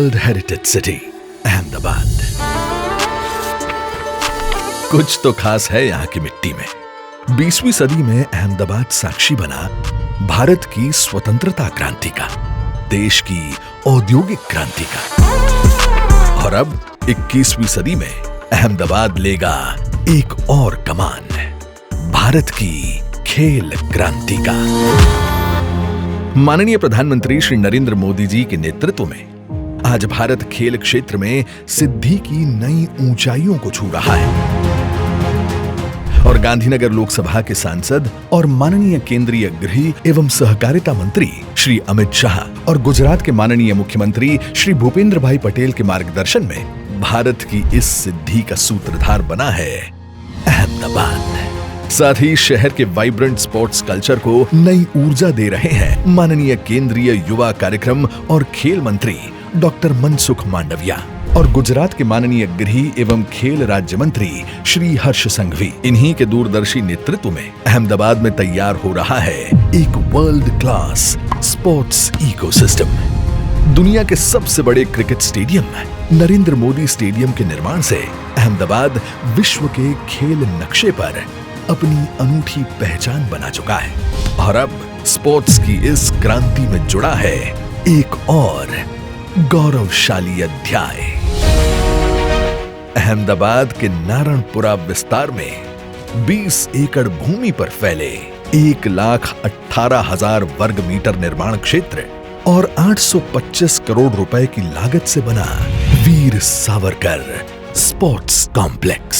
World heritage city Ahmedabad. कुछ तो खास है यहाँ की मिट्टी में। 20वीं सदी में अहमदाबाद साक्षी बना भारत की स्वतंत्रता क्रांति का, देश की औद्योगिक क्रांति का। और अब 21वीं सदी में अहमदाबाद लेगा एक और कमान, भारत की खेल क्रांति का। माननीय प्रधानमंत्री श्री नरेंद्र मोदी जी के नेतृत्व में आज भारत खेल क्षेत्र में सिद्धि की नई ऊंचाइयों को छू रहा है। और गांधीनगर लोकसभा के सांसद और माननीय केंद्रीय गृह एवं सहकारिता मंत्री श्री अमित शाह और गुजरात के माननीय मुख्यमंत्री श्री भूपेंद्र भाई पटेल के मार्गदर्शन में भारत की इस सिद्धि का सूत्रधार बना है अहमदाबाद। साथ ही शहर के वाइब्रेंट स्पोर्ट्स कल्चर को नई ऊर्जा दे रहे हैं माननीय केंद्रीय युवा कार्यक्रम और खेल मंत्री डॉक्टर मनसुख मांडविया और गुजरात के माननीय गृह एवं खेल राज्य मंत्री श्री हर्ष संघवी। इन्हीं के दूरदर्शी नेतृत्व में अहमदाबाद में तैयार हो रहा है एक वर्ल्ड क्लास स्पोर्ट्स इकोसिस्टम। दुनिया के सबसे बड़े cricket stadium Narendra Modi stadium के निर्माण से अहमदाबाद विश्व के खेल नक्शे पर अपनी अनूठी पहचान बना चुका है। और अब स्पोर्ट्स की इस क्रांति में जुड़ा है एक और गौरवशाली अध्याय। अहमदाबाद के नारायणपुरा विस्तार में 20 एकड़ भूमि पर फैले 1,18,000 वर्ग मीटर निर्माण क्षेत्र और 825 करोड़ रुपए की लागत से बना वीर सावरकर स्पोर्ट्स कॉम्प्लेक्स।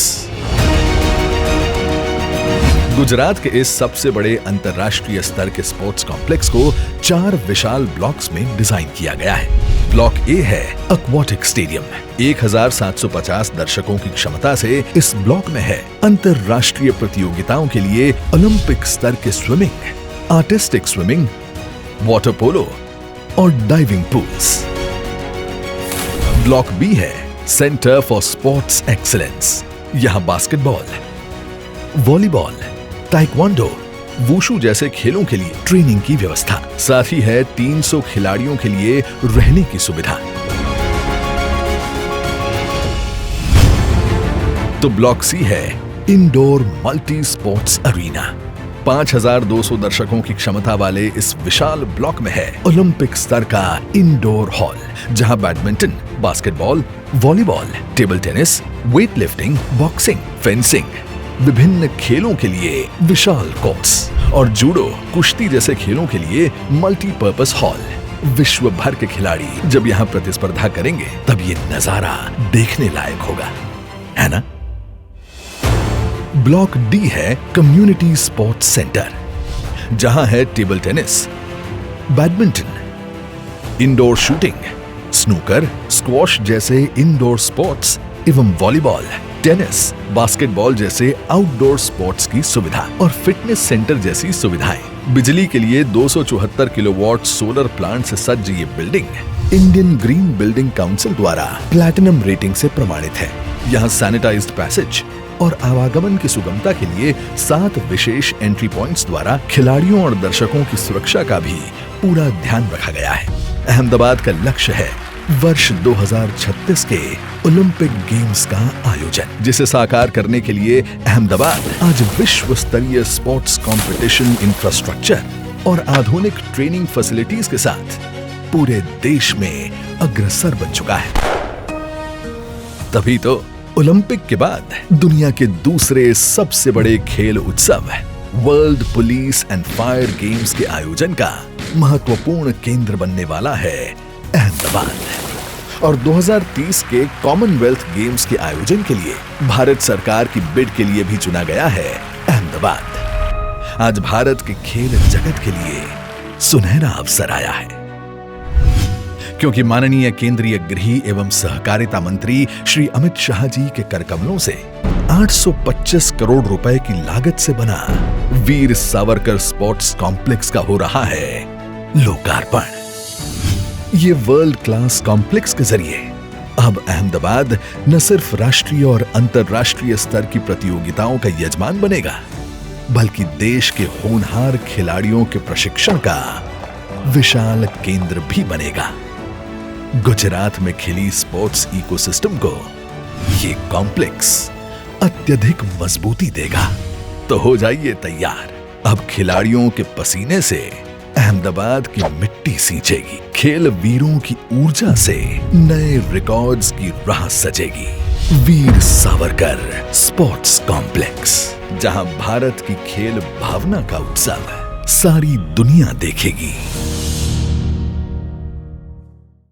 गुजरात के इस सबसे बड़े अंतर्राष्ट्रीय स्तर के स्पोर्ट्स कॉम्प्लेक्स को 4 विशाल ब्लॉक्स में डिजाइन किया गया है। ब्लॉक ए है एक्वाटिक स्टेडियम। 1,750 दर्शकों की क्षमता से इस ब्लॉक में है अंतर्राष्ट्रीय प्रतियोगिताओं के लिए ओलंपिक स्तर के swimming, artistic swimming, water polo और डाइविंग पूल्स। ब्लॉक बी है सेंटर फॉर स्पोर्ट्स एक्सीलेंस। यहाँ बास्केटबॉल, वॉलीबॉल, ताइक्वांडो, वुशु जैसे खेलों के लिए ट्रेनिंग की व्यवस्था, साथ ही है 300 खिलाड़ियों के लिए रहने की सुविधा। तो ब्लॉक सी है इंडोर मल्टी स्पोर्ट्स अरीना। 5,200 दर्शकों की क्षमता वाले इस विशाल ब्लॉक में है ओलंपिक स्तर का इंडोर हॉल, जहां badminton, basketball, volleyball, table tennis, weight lifting, boxing, fencing, विभिन्न खेलों के लिए विशाल कोर्ट्स और जूडो, कुश्ती जैसे खेलों के लिए मल्टीपर्पस हॉल। विश्व भर के खिलाड़ी जब यहाँ प्रतिस्पर्धा करेंगे तब ये नजारा देखने लायक होगा, है ना? ब्लॉक डी है कम्युनिटी स्पोर्ट्स सेंटर, जहां है table tennis, badminton, indoor shooting, snooker, squash जैसे इंडोर स्पोर्ट्स एवं वॉलीबॉल, टेनिस, बास्केटबॉल जैसे आउटडोर स्पोर्ट्स की सुविधा और फिटनेस सेंटर जैसी सुविधाएं। बिजली के लिए 274 किलोवाट सोलर प्लांट से सज्ज ये building Indian green building council द्वारा प्लैटिनम रेटिंग से प्रमाणित है। यहाँ सैनिटाइज्ड पैसेज और आवागमन की सुगमता के लिए 7 विशेष एंट्री पॉइंट्स द्वारा खिलाड़ियों और दर्शकों की सुरक्षा का भी पूरा ध्यान रखा गया है। अहमदाबाद का लक्ष्य है वर्ष 2036 के ओलंपिक गेम्स का आयोजन, जिसे साकार करने के लिए अहमदाबाद आज विश्व स्तरीय स्पोर्ट्स कंपटीशन इंफ्रास्ट्रक्चर और आधुनिक ट्रेनिंग फैसिलिटीज के साथ पूरे देश में अग्रसर बन चुका है। तभी तो ओलंपिक के बाद दुनिया के दूसरे सबसे बड़े खेल उत्सव world police and fire games के आयोजन का महत्वपूर्ण केंद्र बनने वाला है अहमदाबाद। और 2030 के कॉमनवेल्थ गेम्स के आयोजन के लिए भारत सरकार की बिड के लिए भी चुना गया है अहमदाबाद। आज भारत के खेल जगत के लिए सुनहरा अवसर आया है, क्योंकि माननीय केंद्रीय गृह एवं सहकारिता मंत्री श्री अमित शाह जी के करकमलों से 825 करोड़ रुपए की लागत से बना वीर सावरकर स्पोर्ट्स कॉम्प्लेक्स का हो रहा है लोकार्पण। ये वर्ल्ड क्लास कॉम्प्लेक्स के जरिए अब अहमदाबाद न सिर्फ राष्ट्रीय और अंतर्राष्ट्रीय स्तर की प्रतियोगिताओं का यजमान बनेगा, बल्कि देश के होनहार खिलाड़ियों के प्रशिक्षण का विशाल केंद्र भी बनेगा। गुजरात में खिली स्पोर्ट्स इकोसिस्टम को ये कॉम्प्लेक्स अत्यधिक मजबूती देगा। तो हो जाइए तैयार, अब खिलाड़ियों के पसीने से अहमदाबाद की मिट्टी सींचेगी, खेल वीरों की ऊर्जा से नए रिकॉर्ड्स की राह सजेगी। वीर सावरकर स्पोर्ट्स कॉम्प्लेक्स, जहां भारत की खेल भावना का उत्सव सारी दुनिया देखेगी।